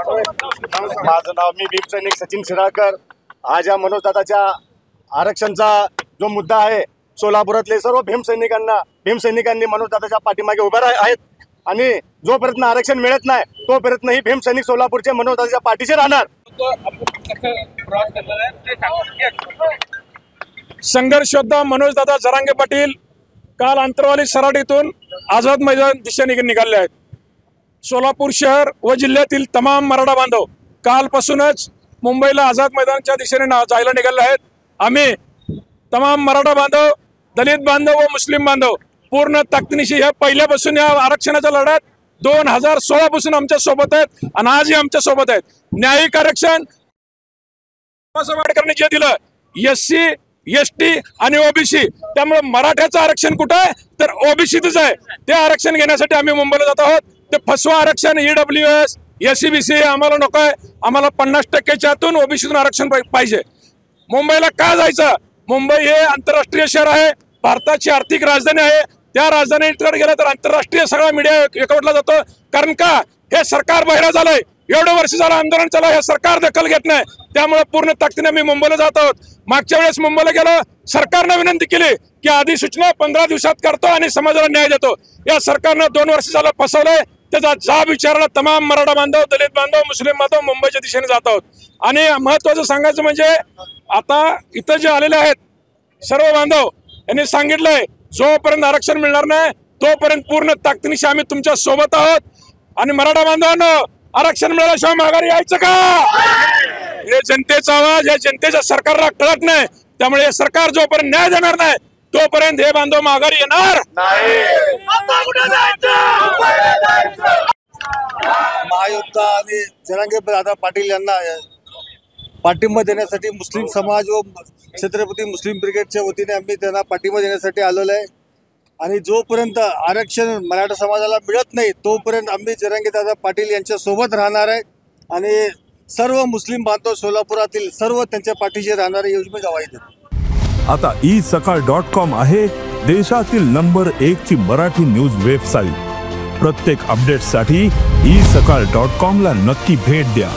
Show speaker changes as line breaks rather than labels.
माझं नाव मी भीमसैनिक सचिन शिराळकर। आज या मनोजदादाच्या आरक्षणचा जो मुद्दा आहे, सोलापुरातले सर्व भीमसैनिकांनी मनोजदादाच्या पाठीमागे उभे आहेत आणि जोपर्यंत आरक्षण मिळत नाही तोपर्यंत ही भीमसैनिक सोलापूरचे मनोजदादाच्या पाठीशी राहणार।
संघर्ष योद्धा मनोजदादा जरांगे पाटील काल अंतरवाली सराटीतून आझाद मैदान दिशेने निघाले आहेत। सोलापूर शहर व जिल्ह्यातील तमाम मराठा बांधव कालपासूनच मुंबईला आझाद मैदानच्या दिशेने जायला निघाले आहेत। आम्ही तमाम मराठा बांधव, दलित बांधव व मुस्लिम बांधव पूर्ण ताकदीनिशी ह्या पहिल्यापासून या आरक्षणाच्या लढ्यात 2016 पासून आमच्या सोबत आहेत आणि आजही आमच्या सोबत आहेत। न्यायिक आरक्षण बाबासाहेब आंबेडकरांनी जे दिलं SC ST आणि OBC, त्यामुळे मराठ्याचं आरक्षण कुठं आहे तर OBCतच आहे। ते आरक्षण घेण्यासाठी आम्ही मुंबईला जात आहोत। ते फसवा आरक्षण EWS SC BC आम्हाला नको आहे। आम्हाला 50%च्या आतून OBCतून आरक्षण पाहिजे। मुंबईला का जायचं? मुंबई हे आंतरराष्ट्रीय शहर आहे, भारताची आर्थिक राजधानी आहे। त्या राजधानीकडे गेलं तर आंतरराष्ट्रीय सगळा मीडिया एकवटला जातो। कारण का हे सरकार बहिरा झालंय, एवढं वर्ष झालं आंदोलन चालू, हे सरकार दखल घेत नाही। त्यामुळे पूर्ण ताकदीने मी मुंबईला जात आहोत। मागच्या वेळेस मुंबईला गेलो, सरकारने विनंती केली की अधिसूचना 15 दिवसात करतो आणि समाजाला न्याय देतो। या सरकारनं 2 वर्ष झालं फसवलंय। त्याचा जाब विचारायला तमाम मराठा बांधव, दलित बांधव, मुस्लिम बांधव मुंबईच्या दिशेने जात आहोत। आणि महत्वाचं सांगायचं म्हणजे आता इथं जे आलेले आहेत सर्व बांधव यांनी सांगितलंय जोपर्यंत आरक्षण मिळणार नाही तोपर्यंत पूर्ण ताकदीनिशी आम्ही तुमच्या सोबत आहोत। आणि मराठा बांधवांनो, आरक्षण मिळाल्याशिवाय माघारी यायचं का? हे जनतेचा आवाज, या जनतेच्या सरकारला कळत नाही। त्यामुळे हे सरकार जोपर्यंत न्याय देणार नाही तोपर्यंत हे बांधव माघारी येणार नाही।
महायुद्धा आणि जरांगे दादा पाटील यांना पाठिंबा देण्यासाठी मुस्लिम समाज व छत्रपती मुस्लिम ब्रिगेडच्या वतीने आम्ही त्यांना पाठिंबा देण्यासाठी आलेलो आहे। आणि जोपर्यंत आरक्षण मराठा समाजाला मिळत नाही तोपर्यंत आम्ही जरांगे दादा पाटील यांच्या सोबत राहणार आहे आणि सर्व मुस्लिम बांधव सोलापुरातील सर्व त्यांच्या पाठीशी राहणारे योजना गवाही देतो।
आता isakal.com आहे देशातील नंबर 1 ची मराठी न्यूज वेबसाईट। प्रत्येक अपडेटसाठी isakal.com ला नक्की भेट द्या।